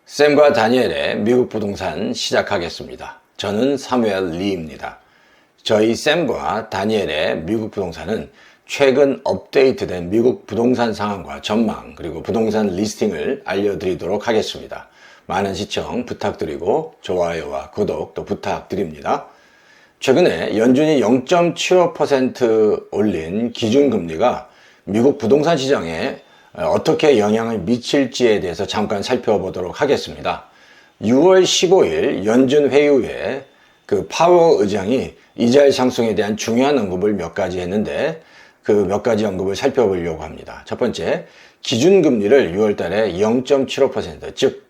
샘과 다니엘의 미국 부동산 시작하겠습니다. 저는 사무엘 리입니다. 저희 샘과 다니엘의 미국 부동산은 최근 업데이트된 미국 부동산 상황과 전망 그리고 부동산 리스팅을 알려드리도록 하겠습니다. 많은 시청 부탁드리고 좋아요와 구독 또 부탁드립니다. 최근에 연준이 0.75% 올린 기준금리가 미국 부동산 시장에 어떻게 영향을 미칠지에 대해서 잠깐 살펴보도록 하겠습니다. 6월 15일 연준 회의 후에 파월 의장이 이자율 상승에 대한 중요한 언급을 몇 가지 했는데 그 몇 가지 언급을 살펴보려고 합니다. 첫 번째, 기준금리를 6월 달에 0.75% 즉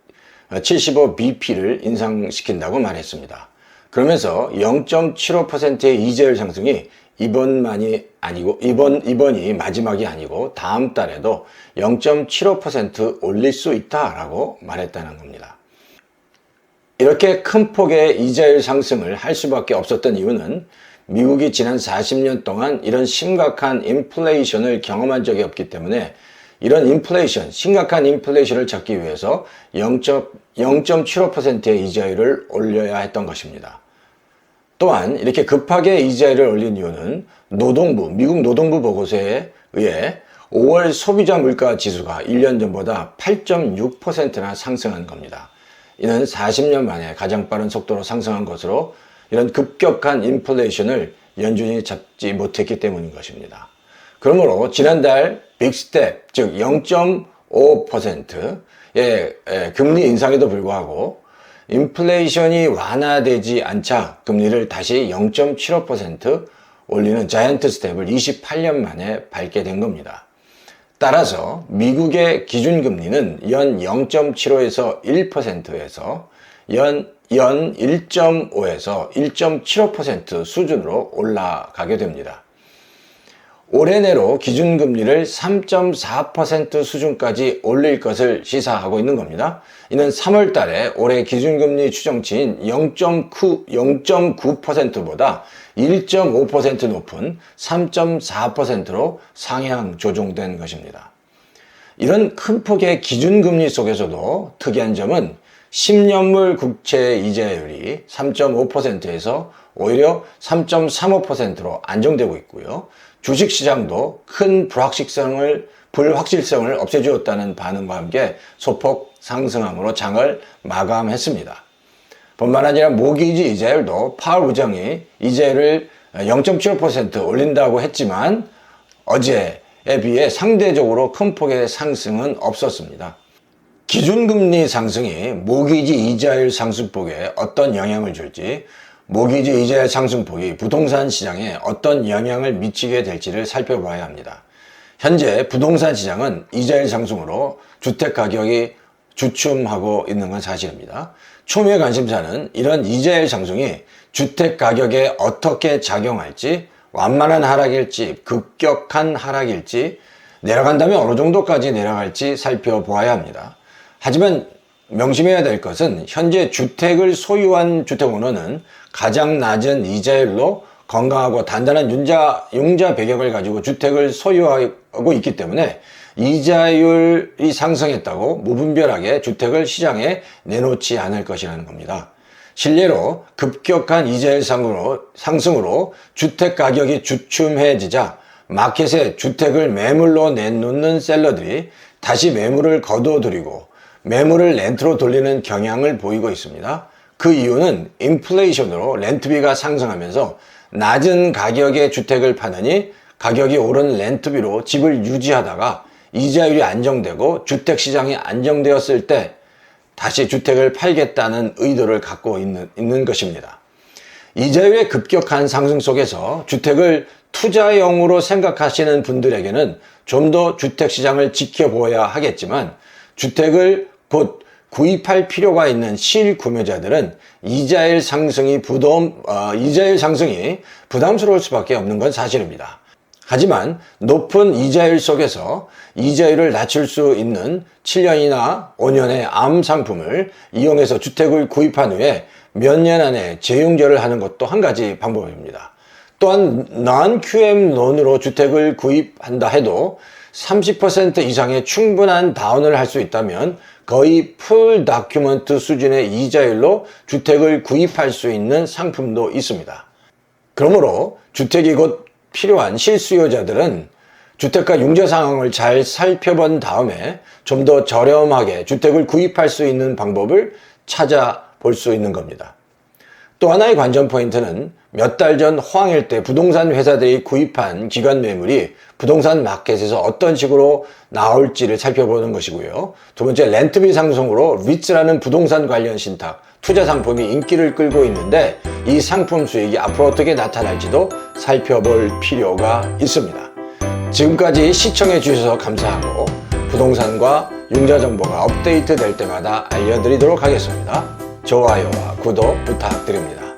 75bp를 인상시킨다고 말했습니다. 그러면서 0.75%의 이자율 상승이 이번이 마지막이 아니고 다음 달에도 0.75% 올릴 수 있다라고 말했다는 겁니다. 이렇게 큰 폭의 이자율 상승을 할 수밖에 없었던 이유는 미국이 지난 40년 동안 이런 심각한 인플레이션을 경험한 적이 없기 때문에 이런 심각한 인플레이션을 잡기 위해서 0.75%의 이자율을 올려야 했던 것입니다. 또한 이렇게 급하게 이자율을 올린 이유는 미국 노동부 보고서에 의해 5월 소비자 물가 지수가 1년 전보다 8.6%나 상승한 겁니다. 이는 40년 만에 가장 빠른 속도로 상승한 것으로 이런 급격한 인플레이션을 연준이 잡지 못했기 때문인 것입니다. 그러므로 지난달 빅스텝 즉 0.5%의 금리 인상에도 불구하고 인플레이션이 완화되지 않자 금리를 다시 0.75% 올리는 자이언트 스텝을 28년 만에 밟게 된 겁니다. 따라서 미국의 기준금리는 연 0.75에서 1%에서 연 1.5에서 1.75% 수준으로 올라가게 됩니다. 올해 내로 기준금리를 3.4% 수준까지 올릴 것을 시사하고 있는 겁니다. 이는 3월 달에 올해 기준금리 추정치인 0.9%보다 1.5% 높은 3.4%로 상향 조정된 것입니다. 이런 큰 폭의 기준금리 속에서도 특이한 점은 10년물 국채 이자율이 3.5%에서 오히려 3.35%로 안정되고 있고요. 주식시장도 큰 불확실성을 없애주었다는 반응과 함께 소폭 상승함으로 장을 마감했습니다. 뿐만 아니라 모기지 이자율도 파월 의장이 이자율을 0.75% 올린다고 했지만 어제에 비해 상대적으로 큰 폭의 상승은 없었습니다. 기준금리 상승이 모기지 이자율 상승폭에 어떤 영향을 줄지, 모기지 이자율 상승폭이 부동산 시장에 어떤 영향을 미치게 될지를 살펴봐야 합니다. 현재 부동산 시장은 이자율 상승으로 주택 가격이 주춤하고 있는 건 사실입니다. 초미의 관심사는 이런 이자율 상승이 주택 가격에 어떻게 작용할지, 완만한 하락일지, 급격한 하락일지, 내려간다면 어느 정도까지 내려갈지 살펴보아야 합니다. 하지만 명심해야 될 것은 현재 주택을 소유한 주택오너는 가장 낮은 이자율로 건강하고 단단한 융자 배경을 가지고 주택을 소유하고 있기 때문에 이자율이 상승했다고 무분별하게 주택을 시장에 내놓지 않을 것이라는 겁니다. 실례로 급격한 이자율 상승으로 주택 가격이 주춤해지자 마켓에 주택을 매물로 내놓는 셀러들이 다시 매물을 거둬들이고 매물을 렌트로 돌리는 경향을 보이고 있습니다. 그 이유는 인플레이션으로 렌트비가 상승하면서 낮은 가격의 주택을 파느니 가격이 오른 렌트비로 집을 유지하다가 이자율이 안정되고 주택시장이 안정되었을 때 다시 주택을 팔겠다는 의도를 갖고 있는 것입니다. 이자율의 급격한 상승 속에서 주택을 투자용으로 생각하시는 분들에게는 좀 더 주택시장을 지켜보아야 하겠지만 주택을 곧 구입할 필요가 있는 실구매자들은 이자율 상승이 부담스러울 수밖에 없는 건 사실입니다. 하지만 높은 이자율 속에서 이자율을 낮출 수 있는 7년이나 5년의 암 상품을 이용해서 주택을 구입한 후에 몇 년 안에 재용절을 하는 것도 한 가지 방법입니다. 또한 non-QM 론으로 주택을 구입한다 해도 30% 이상의 충분한 다운을 할 수 있다면 거의 풀 다큐먼트 수준의 이자율로 주택을 구입할 수 있는 상품도 있습니다. 그러므로 주택이 곧 필요한 실수요자들은 주택가 융자 상황을 잘 살펴본 다음에 좀 더 저렴하게 주택을 구입할 수 있는 방법을 찾아볼 수 있는 겁니다. 또 하나의 관전 포인트는 몇 달 전 호황일 때 부동산 회사들이 구입한 기관 매물이 부동산 마켓에서 어떤 식으로 나올지를 살펴보는 것이고요. 두 번째, 렌트비 상승으로 리츠라는 부동산 관련 신탁, 투자 상품이 인기를 끌고 있는데 이 상품 수익이 앞으로 어떻게 나타날지도 살펴볼 필요가 있습니다. 지금까지 시청해 주셔서 감사하고 부동산과 융자 정보가 업데이트 될 때마다 알려드리도록 하겠습니다. 좋아요와 구독 부탁드립니다.